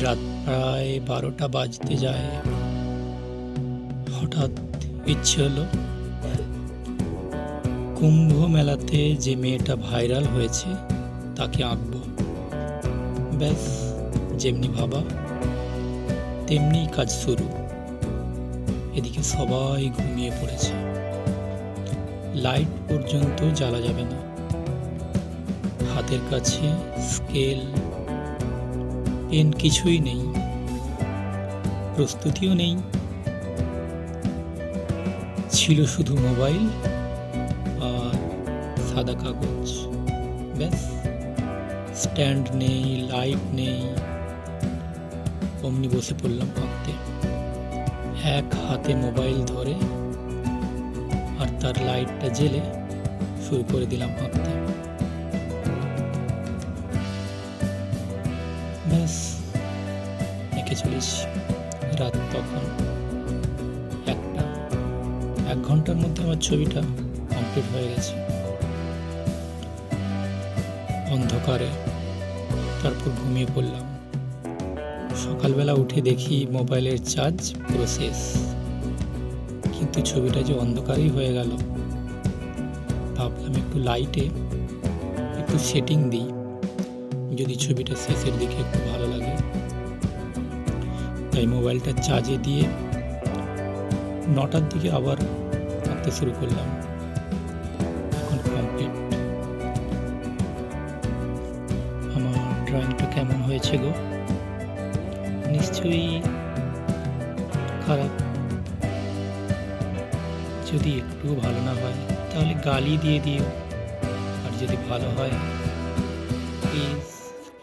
রাত প্রায় 12টা বাজতে যায়। হঠাৎ ইচ্ছে হলো কুম্ভ মেলাতে যে মেয়েটা ভাইরাল হয়েছে তাকে আঁকবো। ব্যাস, যেমনি ভাবা তেমনি কাজ শুরু। এদিকে সবাই ঘুমিয়ে পড়েছে, লাইট পর্যন্ত জ্বালা যাবে না। হাতের কাছে স্কেল পেন কিছুই নেই, প্রস্তুতিও নেই। ছিল শুধু মোবাইল আর সাদা কাগজ। ব্যাস, স্ট্যান্ড নেই, লাইট নেই। অমনি বসে পড়লাম আঁকতে, এক হাতে মোবাইল ধরে আর তার লাইটটা জ্বেলে শুরু করে দিলাম আঁকতে। ব্যাস, এঁকে চলেছি। রাত তখন 1টা। 1 ঘন্টার মধ্যে আমার ছবিটা কমপ্লিট হয়ে গেছে। অন্ধকারে তারপর ঘুমিয়ে পড়লাম। সকালবেলা উঠে দেখি মোবাইলের চার্জ পুরো শেষ, কিন্তু ছবিটা যে অন্ধকারেই হয়ে গেল। ভাবলাম একটু লাইটে একটু সেটিং দিই, যদি ছবিটা শেষের দিকে একটু ভালো লাগে। তাই মোবাইলটা চার্জে দিয়ে 9টার দিকে আবার আঁকতে শুরু করলাম। এখন কমপ্লিট। আমার ড্রয়িংটা কেমন হয়েছে গো? নিশ্চয়ই খারাপ। যদি একটুও ভালো না হয় তাহলে গালি দিয়ে দিও, আর যদি ভালো হয় প্লিজ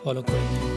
ফলো করে নিও।